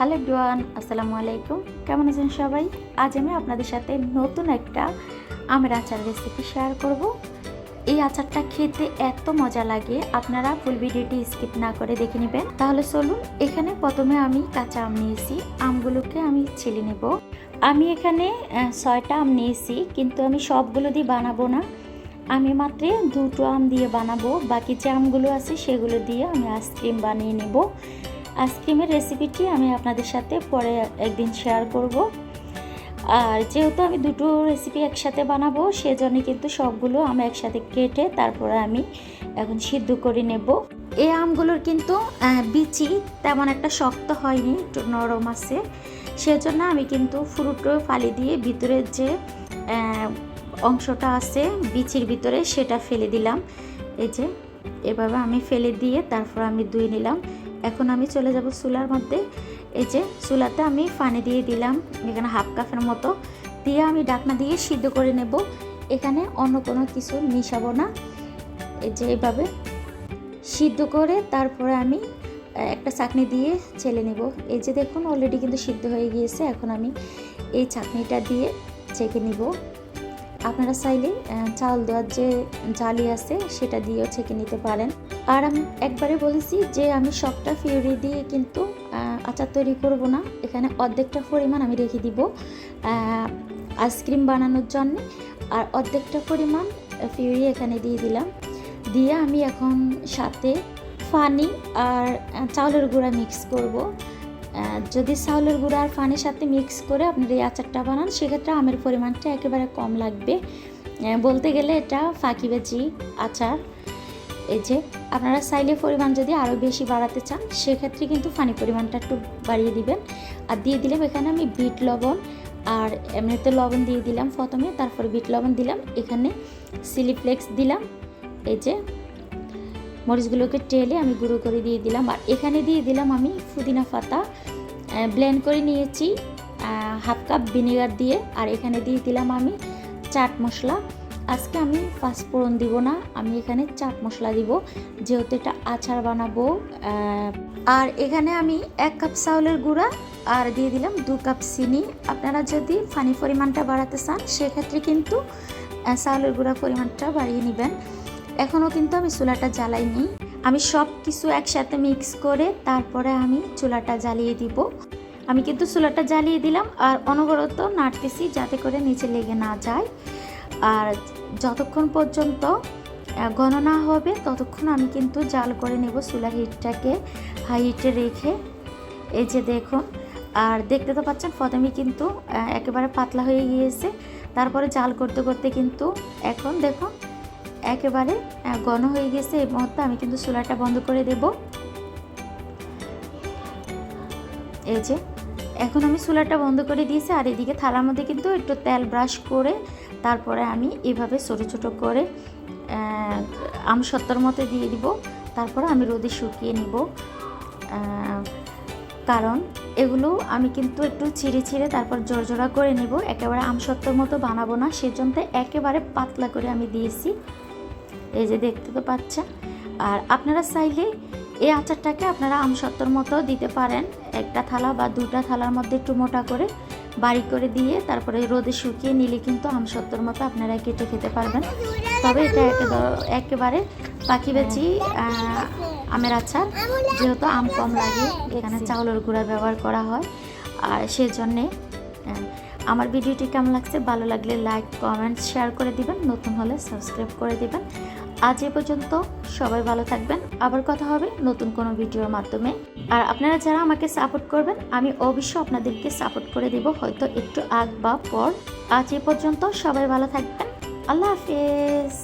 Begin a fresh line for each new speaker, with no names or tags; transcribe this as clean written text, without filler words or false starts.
Hello everyone, আসসালামু আলাইকুম। কেমন আছেন সবাই? আজ আমি আপনাদের সাথে নতুন একটা আমের আচার রেসিপি শেয়ার করব। এই আচারটা খেতে এত মজা লাগে, আপনারা ফুল ভিডিওটি স্কিপ না করে দেখে নেবেন। তাহলে চলুন, এখানে প্রথমে আমি কাঁচা আম নিয়েছি, আমগুলোকে আমি ছিলে নেব। আমি এখানে 6টা আম নিয়েছি, কিন্তু আমি সবগুলো দিয়ে বানাবো না, আমি মাত্র 2টো আম দিয়ে বানাবো। বাকি যে আমগুলো আছে সেগুলো দিয়ে আমি আইসক্রিম বানিয়ে নেব। আইসক্রিমের রেসিপিটি আমি আপনাদের সাথে পরে একদিন শেয়ার করব। আর যেহেতু আমি দুটো রেসিপি একসাথে বানাবো, সেজন্য কিন্তু সবগুলো আমি একসাথে কেটে তারপরে আমি এখন সিদ্ধ করে নেব। এই আমগুলোর কিন্তু বিচি তেমন একটা শক্ত হয়নি, একটু নরম আছে, সেজন্য আমি কিন্তু ফুরুটো ফালি দিয়ে ভিতরের যে অংশটা আছে বিচির ভিতরে সেটা ফেলে দিলাম। এই যে এভাবে আমি ফেলে দিয়ে তারপর আমি ধুয়ে নিলাম। এখন আমি চলে যাব চুলার মধ্যে। এই যে চুলাতে আমি পানি দিয়ে দিলাম, এখানে হাফ কাপের মতো দিয়ে আমি ঢাকনা দিয়ে সিদ্ধ করে নেব। এখানে অন্য কোনো কিছু মিশাবো না। এই যে এইভাবে সিদ্ধ করে তারপরে আমি একটা চাকনি দিয়ে ছেলে নেব। এই যে দেখুন অলরেডি কিন্তু সিদ্ধ হয়ে গিয়েছে। এখন আমি এই চাকনিটা দিয়ে ছেঁকে নিব। আপনারা চাইলে চাল দেওয়ার যে জালি আছে সেটা দিয়েও ছেঁকে নিতে পারেন। আর আমি একবারে বলেছি যে আমি সবটা ফিউরি দিয়ে কিন্তু আচার তৈরি করব না, এখানে অর্ধেকটা পরিমাণ আমি রেখে দিব আইসক্রিম বানানোর জন্য, আর অর্ধেকটা পরিমাণ ফিউরি এখানে দিয়ে দিলাম। দিয়ে আমি এখন সাথে পানি আর চাউলের গুঁড়া মিক্স করব। যদি চাউলের গুঁড়া আর পানির সাথে মিক্স করে আপনারা এই আচারটা বানান, সেক্ষেত্রে আমের পরিমাণটা একেবারে কম লাগবে। বলতে গেলে এটা ফাঁকিবাজি আচার। এই যে আপনারা চাইলে পরিমাণ যদি আরও বেশি বাড়াতে চান, সেক্ষেত্রে কিন্তু পানি পরিমাণটা একটু বাড়িয়ে দিবেন। আর দিয়ে দিলাম এখানে আমি বিট লবণ, আর এমনিতে লবণ দিয়ে দিলাম প্রথমে, তারপরে বিট লবণ দিলাম, এখানে চিলি ফ্লেক্স দিলাম। এই যে মরিচগুলোকে টেলে আমি গুঁড়ো করে দিয়ে দিলাম। আর এখানে দিয়ে দিলাম আমি পুদিনা পাতা ব্লেন্ড করে নিয়েছি হাফ কাপ ভিনেগার দিয়ে। আর এখানে দিয়ে দিলাম আমি চাট মশলা। আজকে আমি পাঁচফোড়ন দিব না, আমি এখানে চাট মশলা দিব, যেহেতু এটা আচার বানাবো। আর এখানে আমি 1 কাপ চাউলের গুঁড়া আর দিয়ে দিলাম 2 কাপ চিনি। আপনারা যদি পানি পরিমাণটা বাড়াতে চান, সেক্ষেত্রে কিন্তু চাউলের গুঁড়া পরিমাণটা বাড়িয়ে নেবেন। এখনও কিন্তু আমি চুলাটা জ্বালাইনি, আমি সব কিছু একসাথে মিক্স করে তারপরে আমি চুলাটা জ্বালিয়ে দিব। আমি কিন্তু চুলাটা জ্বালিয়ে দিলাম আর অনবরত নাড়তেছি যাতে করে নিচে লেগে না যায়। আর যতক্ষণ পর্যন্ত ঘন না হবে ততক্ষণ আমি কিন্তু জাল করে নেব চুলার হিটটাকে হাই হিটে রেখে। এই যে দেখুন, আর দেখতে তো পাচ্ছেন প্রথমে কিন্তু একেবারে পাতলা হয়ে গিয়েছে, তারপরে জাল করতে করতে কিন্তু এখন দেখুন একেবারে ঘন হয়ে গেছে। এই মুহূর্তে আমি কিন্তু চুলাটা বন্ধ করে দেব। এই যে এখন আমি চুলাটা বন্ধ করে দিয়েছি। আর এদিকে থালার মধ্যে কিন্তু একটু তেল ব্রাশ করে তারপরে আমি এভাবে ছোটো ছোটো করে আমসত্ত্বর মতো দিয়ে দিব। তারপরে আমি রোদে শুকিয়ে নিব, কারণ এগুলো আমি কিন্তু একটু ছিঁড়ে ছিঁড়ে তারপর জোড়া করে নেব, একেবারে আমসত্ত্বর মতো বানাবো না, সেজন্য একেবারে পাতলা করে আমি দিয়েছি। এই যে দেখতে তো পাচ্ছেন। আর আপনারা চাইলে এই আচারটাকে আপনারা আমসত্ত্বর মতো দিতে পারেন, একটা থালা বা 2টা থালার মধ্যে একটু মোটা করে বাড়ি করে দিয়ে তারপরে রোদে শুকিয়ে নিলে কিন্তু আমসত্ত্বর মতো আপনারা কেটে খেতে পারবেন। তবে এটা একেবারে ফাঁকিবাজি আমের আচার, যেহেতু আম কম লাগে, এখানে চাউলের গুঁড়া ব্যবহার করা হয়। আর সেজন্যে আমার ভিডিওটি কেমন লাগছে, ভালো লাগলে লাইক কমেন্ট শেয়ার করে দিবেন, নতুন হলে সাবস্ক্রাইব করে দিবেন। আজ এ পর্যন্ত, সবাই ভালো থাকবেন, আবার কথা হবে নতুন কোনো ভিডিওর মাধ্যমে। আর আপনারা যারা আমাকে সাপোর্ট করবেন, আমি অবশ্যই আপনাদেরকে সাপোর্ট করে দেব, হয়তো একটু আগ বা পর। আজ এ পর্যন্ত, সবাই ভালো থাকবেন, আল্লাহ হাফেজ।